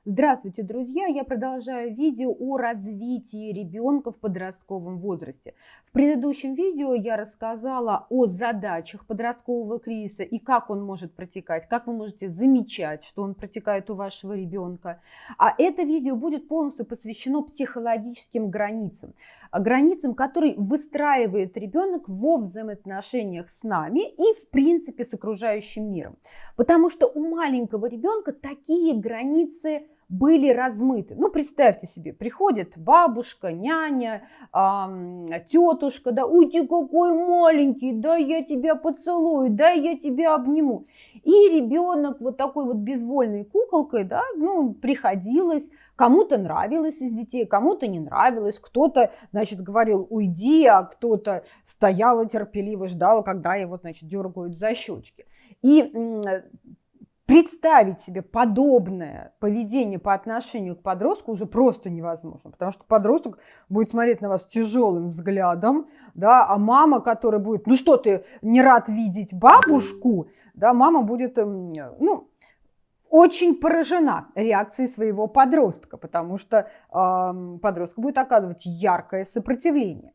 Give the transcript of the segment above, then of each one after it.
Здравствуйте, друзья! Я продолжаю видео о развитии ребенка в подростковом возрасте. В предыдущем видео я рассказала о задачах подросткового кризиса и как он может протекать, как вы можете замечать, что он протекает у вашего ребенка. А это видео будет полностью посвящено психологическим границам. Границам, которые выстраивает ребенок во взаимоотношениях с нами и, в принципе, с окружающим миром. Потому что у маленького ребенка такие границы были размыты. Ну, представьте себе, приходит бабушка, няня, тетушка, да, ой, ты какой маленький, да, я тебя поцелую, да, я тебя обниму. И ребенок вот такой вот безвольной куколкой, да, ну, приходилось, кому-то нравилось из детей, кому-то не нравилось, кто-то, значит, говорил, уйди, а кто-то стоял и терпеливо ждал, когда его, значит, дергают за щечки. И представить себе подобное поведение по отношению к подростку уже просто невозможно, потому что подросток будет смотреть на вас тяжелым взглядом, да, а мама, которая будет, ну что ты не рад видеть бабушку, да, мама будет, ну, очень поражена реакцией своего подростка, потому что подросток будет оказывать яркое сопротивление.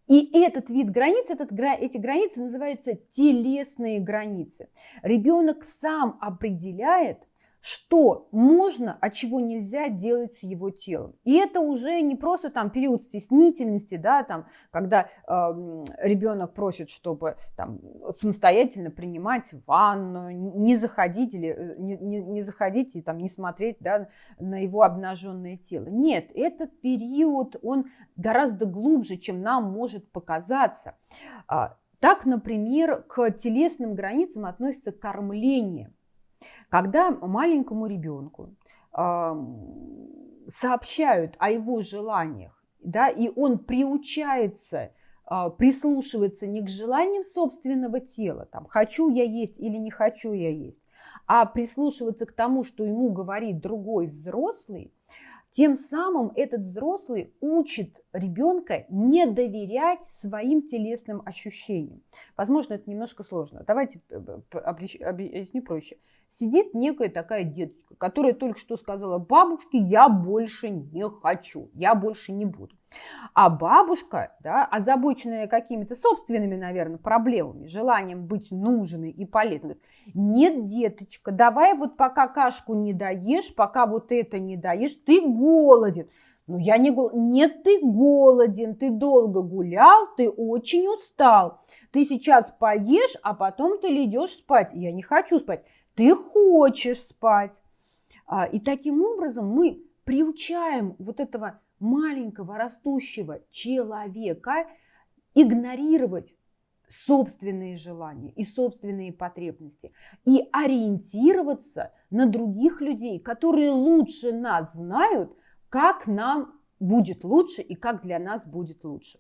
И этот вид границ, эти границы называются телесные границы. Ребенок сам определяет, что можно, а чего нельзя делать с его телом. И это уже не просто там период стеснительности, да, там, когда ребенок просит, чтобы там, самостоятельно принимать ванну, не заходить или не заходить и там, не смотреть, да, на его обнаженное тело. Нет, этот период, он гораздо глубже, чем нам может показаться. Так, например, к телесным границам относится кормление. Когда маленькому ребенку сообщают о его желаниях, да, и он приучается прислушиваться не к желаниям собственного тела, там, хочу я есть или не хочу я есть, а прислушиваться к тому, что ему говорит другой взрослый, тем самым этот взрослый учит ребенка не доверять своим телесным ощущениям. Возможно, это немножко сложно. Давайте объясню проще. Сидит некая такая деточка, которая только что сказала бабушке, я больше не хочу, я больше не буду. А бабушка, да, озабоченная какими-то собственными, наверное, проблемами, желанием быть нужной и полезной, говорит, нет, деточка, давай вот пока кашку не доешь, пока вот это не доешь, ты голоден. Ну, я не голоден. Нет, ты голоден, ты долго гулял, ты очень устал. Ты сейчас поешь, а потом ты лягешь спать. Я не хочу спать. Ты хочешь спать. И таким образом мы приучаем вот этого маленького растущего человека игнорировать собственные желания и собственные потребности и ориентироваться на других людей, которые лучше нас знают, как нам будет лучше и как для нас будет лучше.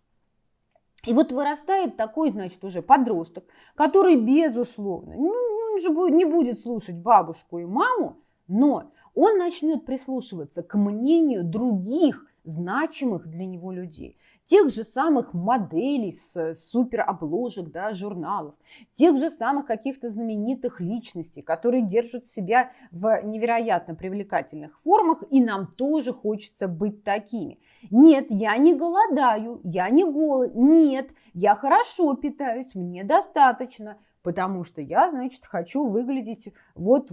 И вот вырастает такой, значит, уже подросток, который, безусловно, не будет слушать бабушку и маму, но он начнет прислушиваться к мнению других значимых для него людей, тех же самых моделей с суперобложек, да, журналов, тех же самых каких-то знаменитых личностей, которые держат себя в невероятно привлекательных формах, и нам тоже хочется быть такими. Нет, я не голодаю, я не голоден, нет, я хорошо питаюсь, мне достаточно, потому что я, значит, хочу выглядеть вот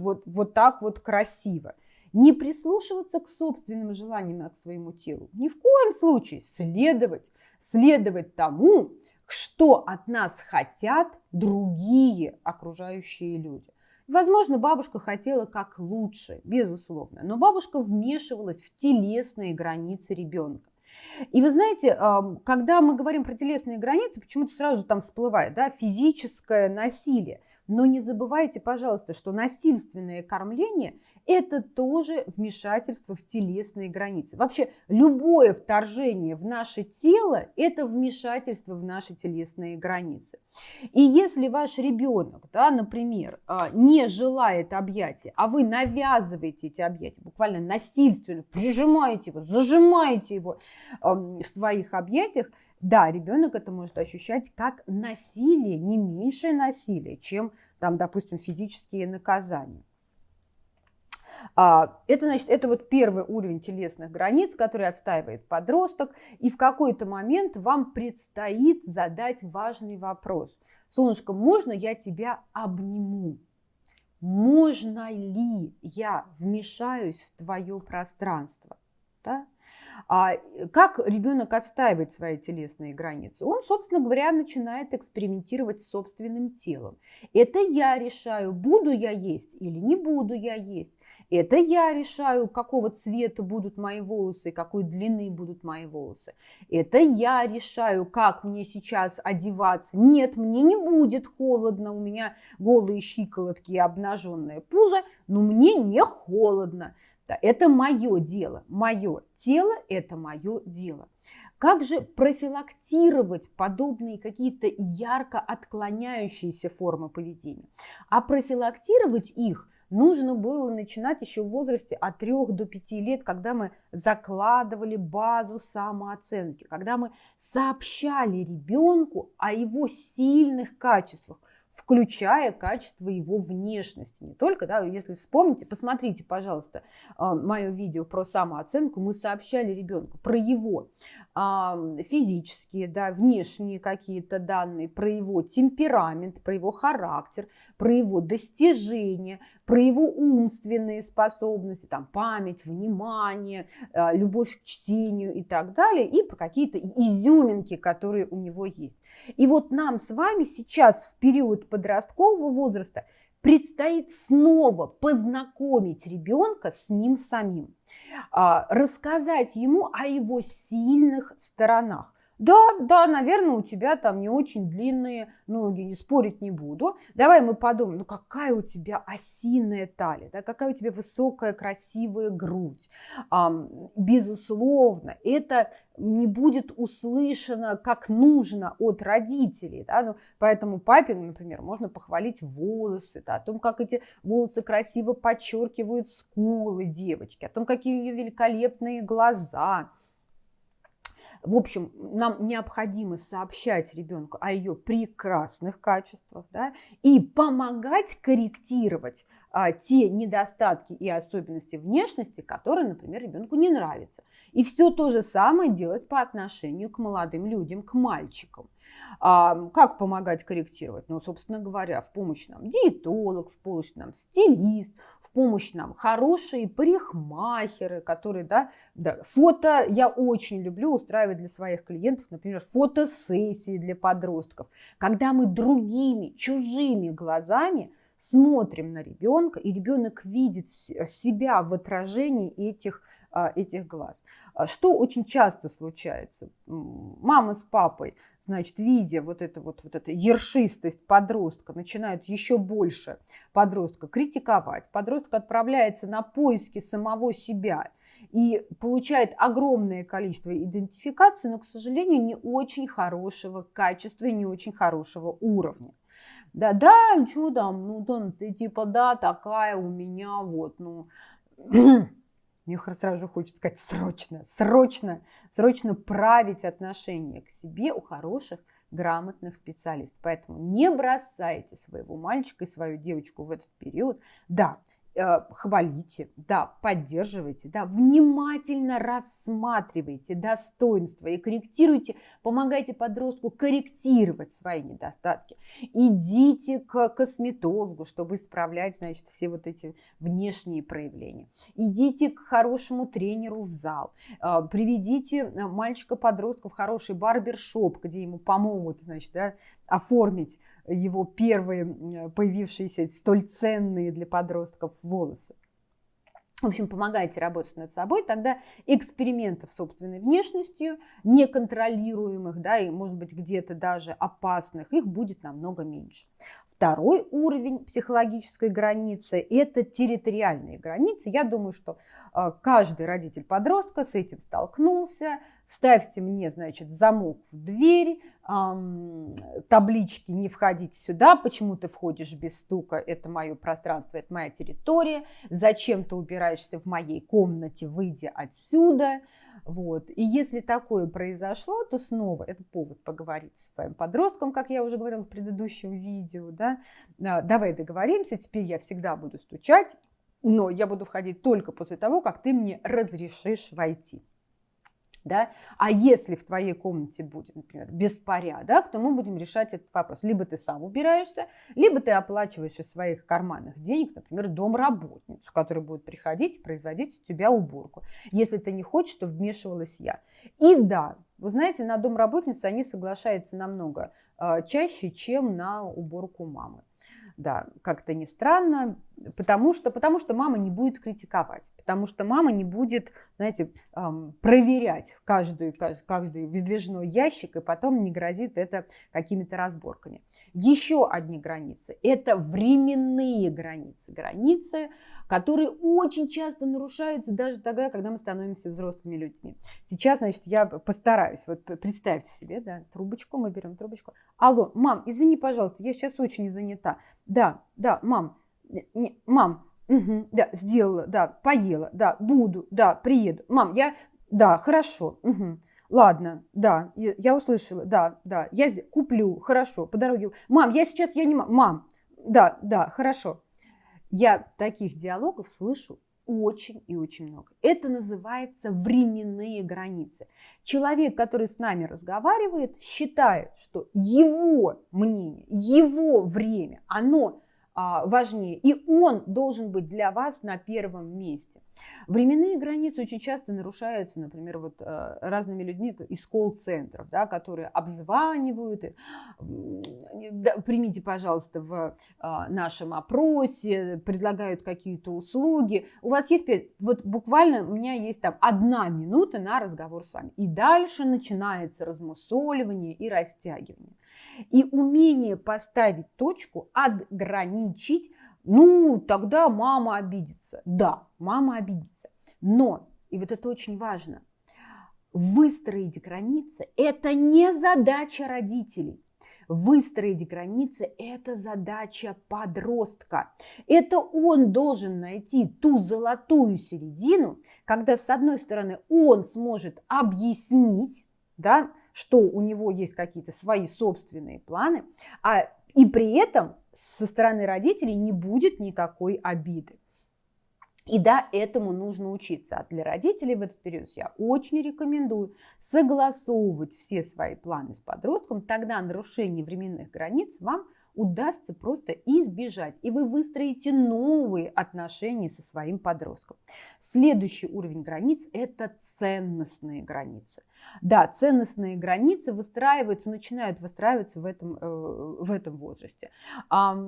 так вот красиво. Не прислушиваться к собственным желаниям, к своему телу. Ни в коем случае следовать тому, что от нас хотят другие окружающие люди. Возможно, бабушка хотела как лучше, безусловно, но бабушка вмешивалась в телесные границы ребенка. И вы знаете, когда мы говорим про телесные границы, почему-то сразу там всплывает, да, физическое насилие. Но не забывайте, пожалуйста, что насильственное кормление – это тоже вмешательство в телесные границы. Вообще, любое вторжение в наше тело – это вмешательство в наши телесные границы. И если ваш ребенок, да, например, не желает объятия, а вы навязываете эти объятия, буквально насильственно прижимаете его, зажимаете его в своих объятиях, да, ребенок это может ощущать как насилие, не меньшее насилие, чем, там, допустим, физические наказания. Это, значит, это вот первый уровень телесных границ, который отстаивает подросток, и в какой-то момент вам предстоит задать важный вопрос. Солнышко, можно я тебя обниму? Можно ли я вмешаюсь в твое пространство? Да? Как ребенок отстаивает свои телесные границы? Он, собственно говоря, начинает экспериментировать с собственным телом. Это я решаю, буду я есть или не буду я есть. Это я решаю, какого цвета будут мои волосы, какой длины будут мои волосы. Это я решаю, как мне сейчас одеваться. Нет, мне не будет холодно, у меня голые щиколотки и обнаженное пузо, но мне не холодно. Да, это мое дело. Мое тело – это мое дело. Как же профилактировать подобные какие-то ярко отклоняющиеся формы поведения? А профилактировать их нужно было начинать еще в возрасте от 3 до 5 лет, когда мы закладывали базу самооценки, когда мы сообщали ребенку о его сильных качествах, включая качество его внешности. Не только, да, если вспомните, посмотрите, пожалуйста, мое видео про самооценку, мы сообщали ребенку про его физические, да, внешние какие-то данные, про его темперамент, про его характер, про его достижения, про его умственные способности, там, память, внимание, любовь к чтению и так далее, и про какие-то изюминки, которые у него есть. И вот нам с вами сейчас в период подросткового возраста предстоит снова познакомить ребенка с ним самим, рассказать ему о его сильных сторонах. Да, наверное, у тебя там не очень длинные ноги, не спорить не буду. Давай мы подумаем, ну какая у тебя осиная талия, да, какая у тебя высокая, красивая грудь. Безусловно, это не будет услышано как нужно от родителей. Да? Ну, поэтому папе, например, можно похвалить волосы, да, о том, как эти волосы красиво подчеркивают скулы девочки, о том, какие у нее великолепные глаза. В общем, нам необходимо сообщать ребенку о ее прекрасных качествах, да, и помогать корректировать те недостатки и особенности внешности, которые, например, ребенку не нравятся. И все то же самое делать по отношению к молодым людям, к мальчикам. Как помогать корректировать? Ну, собственно говоря, в помощь нам диетолог, в помощь нам стилист, в помощь нам хорошие парикмахеры, которые, да, фото я очень люблю устраивать для своих клиентов, например, фотосессии для подростков, когда мы другими, чужими глазами смотрим на ребенка, и ребенок видит себя в отражении этих глаз. Что очень часто случается? Мама с папой, значит, видя вот эту ершистость подростка, начинают еще больше подростка критиковать. Подросток отправляется на поиски самого себя и получает огромное количество идентификаций, но, к сожалению, не очень хорошего качества и не очень хорошего уровня. Да, что там, ну там ты типа, да, такая у меня, вот, ну... Мне сразу же хочется сказать срочно править отношение к себе у хороших, грамотных специалистов. Поэтому не бросайте своего мальчика и свою девочку в этот период. Да, хвалите, да, поддерживайте, да, внимательно рассматривайте достоинства и корректируйте, помогайте подростку корректировать свои недостатки. Идите к косметологу, чтобы исправлять, значит, все вот эти внешние проявления. Идите к хорошему тренеру в зал. Приведите мальчика-подростка в хороший барбершоп, где ему помогут, значит, да, оформить его первые появившиеся столь ценные для подростков волосы. В общем, помогайте работать над собой, тогда экспериментов с собственной внешностью, неконтролируемых, да, и, может быть, где-то даже опасных, их будет намного меньше. Второй уровень психологической границы – это территориальные границы. Я думаю, что каждый родитель подростка с этим столкнулся. Вставьте мне, значит, замок в дверь, таблички «Не входить сюда», «Почему ты входишь без стука», «Это мое пространство, это моя территория», «Зачем ты убираешься в моей комнате, выйди отсюда». Вот. И если такое произошло, то снова это повод поговорить с своим подростком, как я уже говорила в предыдущем видео. Да? Давай договоримся, теперь я всегда буду стучать, но я буду входить только после того, как ты мне разрешишь войти. Да? А если в твоей комнате будет, например, беспорядок, то мы будем решать этот вопрос. Либо ты сам убираешься, либо ты оплачиваешь из своих карманных денег, например, домработницу, которая будет приходить и производить у тебя уборку. Если ты не хочешь, чтобы вмешивалась я. И да, вы знаете, на домработницу они соглашаются намного чаще, чем на уборку мамы. Да, как-то не странно, потому что мама не будет критиковать, потому что мама не будет, знаете, проверять каждый выдвижной ящик, и потом не грозит это какими-то разборками. Еще одни границы – это временные границы. Границы, которые очень часто нарушаются даже тогда, когда мы становимся взрослыми людьми. Сейчас, значит, я постараюсь. Вот представьте себе, да, трубочку, мы берем трубочку. Алло, мам, извини, пожалуйста, я сейчас очень занята. Да, мам, мам, угу, да, сделала, да, поела, да, буду, да, приеду. Мам, да, хорошо, угу, ладно, да, я услышала, да, я куплю, хорошо, по дороге. Мам, я не могу, мам, да, хорошо. Я таких диалогов слышу очень и очень много. Это называется временные границы. Человек, который с нами разговаривает, считает, что его мнение, его время, оно важнее, и он должен быть для вас на первом месте. Временные границы очень часто нарушаются, например, вот разными людьми из колл-центров, да, которые обзванивают. Примите, пожалуйста, в нашем опросе, предлагают какие-то услуги. У вас есть, вот буквально у меня есть там 1 минута на разговор с вами. И дальше начинается размусоливание и растягивание. И умение поставить точку, отграничить, ну, тогда мама обидится. Да, мама обидится. Но, и вот это очень важно, выстроить границы – это не задача родителей. Выстроить границы – это задача подростка. Это он должен найти ту золотую середину, когда, с одной стороны, он сможет объяснить, да, что у него есть какие-то свои собственные планы, и при этом со стороны родителей не будет никакой обиды. И да, этому нужно учиться. А для родителей в этот период я очень рекомендую согласовывать все свои планы с подростком, тогда нарушение временных границ вам удастся просто избежать, и вы выстроите новые отношения со своим подростком. Следующий уровень границ – это ценностные границы. Да, ценностные границы начинают выстраиваться в этом возрасте.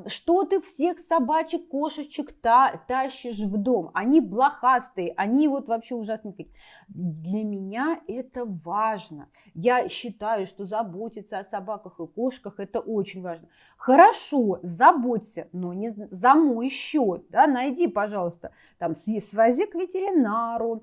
Что ты всех собачек, кошечек тащишь в дом? Они блохастые, они вот вообще ужасненькие. Для меня это важно. Я считаю, что заботиться о собаках и кошках – это очень важно. Хорошо, заботься, но не за мой счет. Да? Найди, пожалуйста, свози к ветеринару,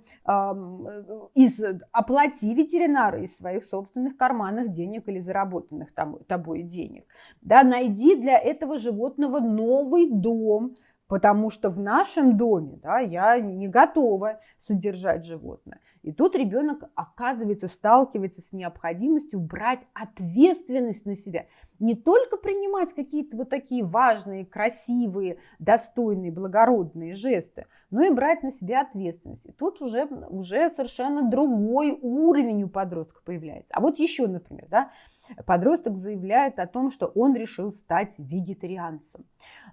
оплати ветеринару из своих собственных карманных денег или заработанных тобой денег. Да? Найди для этого животного новый дом, потому что в нашем доме, да, я не готова содержать животное. И тут ребенок, оказывается, сталкивается с необходимостью брать ответственность на себя. Не только принимать какие-то вот такие важные, красивые, достойные, благородные жесты, но и брать на себя ответственность. И тут уже совершенно другой уровень у подростка появляется. А вот еще, например, да, подросток заявляет о том, что он решил стать вегетарианцем.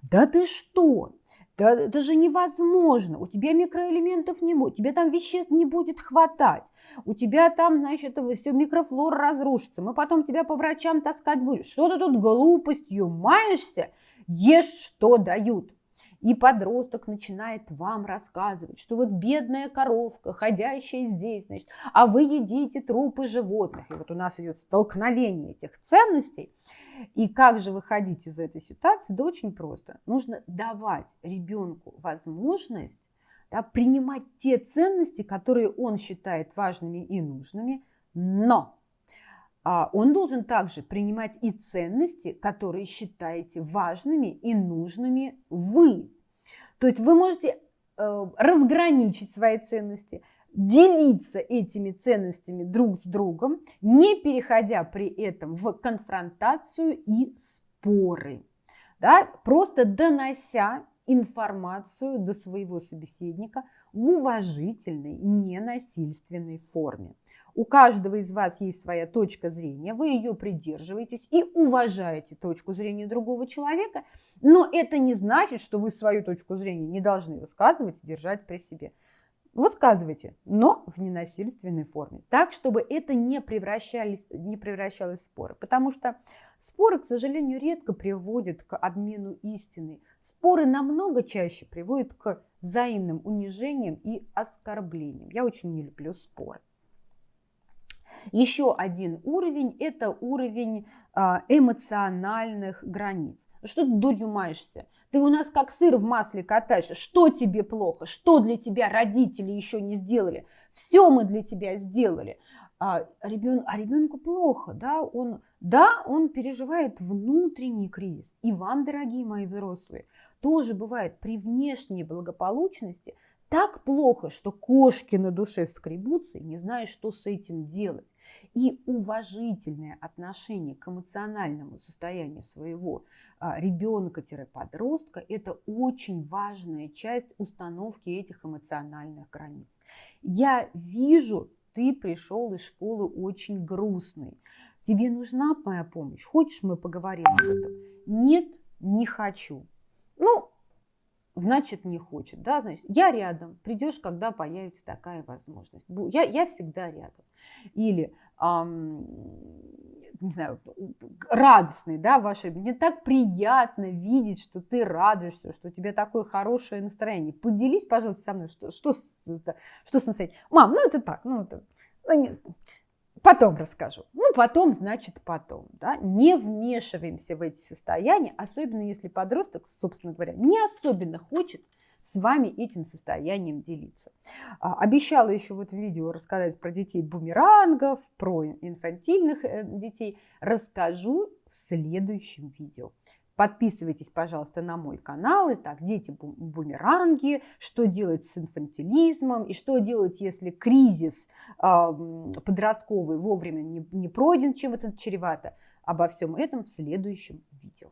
Да ты что? Да это же невозможно. У тебя микроэлементов не будет, у тебя там веществ не будет хватать, у тебя там, значит, все микрофлора разрушится, мы потом тебя по врачам таскать будем. Что ты тут глупостью маешься? Ешь, что дают. И подросток начинает вам рассказывать, что вот бедная коровка, ходящая здесь, значит, а вы едите трупы животных. И вот у нас идет столкновение этих ценностей. И как же выходить из этой ситуации? Да очень просто. Нужно давать ребенку возможность, да, принимать те ценности, которые он считает важными и нужными, но он должен также принимать и ценности, которые считаете важными и нужными вы. То есть вы можете разграничить свои ценности, делиться этими ценностями друг с другом, не переходя при этом в конфронтацию и споры, да, просто донося информацию до своего собеседника в уважительной, ненасильственной форме. У каждого из вас есть своя точка зрения, вы ее придерживаетесь и уважаете точку зрения другого человека, но это не значит, что вы свою точку зрения не должны высказывать и держать при себе. Высказывайте, но в ненасильственной форме, так, чтобы это не превращалось в споры. Потому что споры, к сожалению, редко приводят к обмену истиной. Споры намного чаще приводят к взаимным унижениям и оскорблениям. Я очень не люблю споры. Еще один уровень – это уровень эмоциональных границ. Что ты дурью маешься? Ты у нас как сыр в масле катаешься. Что тебе плохо? Что для тебя родители еще не сделали? Все мы для тебя сделали. Ребенку плохо, да? Он переживает внутренний кризис. И вам, дорогие мои взрослые, тоже бывает при внешней благополучности так плохо, что кошки на душе скребутся и не знаешь, что с этим делать. И уважительное отношение к эмоциональному состоянию своего ребенка-подростка – это очень важная часть установки этих эмоциональных границ. Я вижу, ты пришел из школы очень грустный. Тебе нужна моя помощь? Хочешь, мы поговорим об этом? Нет, не хочу. Значит, не хочет, да, значит, я рядом, придешь, когда появится такая возможность. Я всегда рядом. Или, не знаю, радостный, да, мне так приятно видеть, что ты радуешься, что у тебя такое хорошее настроение. Поделись, пожалуйста, со мной, что с настроением. Мам, это так, потом расскажу. Потом, значит, потом. Да? Не вмешиваемся в эти состояния, особенно если подросток, собственно говоря, не особенно хочет с вами этим состоянием делиться. Обещала еще в видео рассказать про детей-бумерангов, про инфантильных детей. Расскажу в следующем видео. Подписывайтесь, пожалуйста, на мой канал. Итак, дети-бумеранги, что делать с инфантилизмом и что делать, если кризис подростковый вовремя не пройден, чем это чревато. Обо всем этом в следующем видео.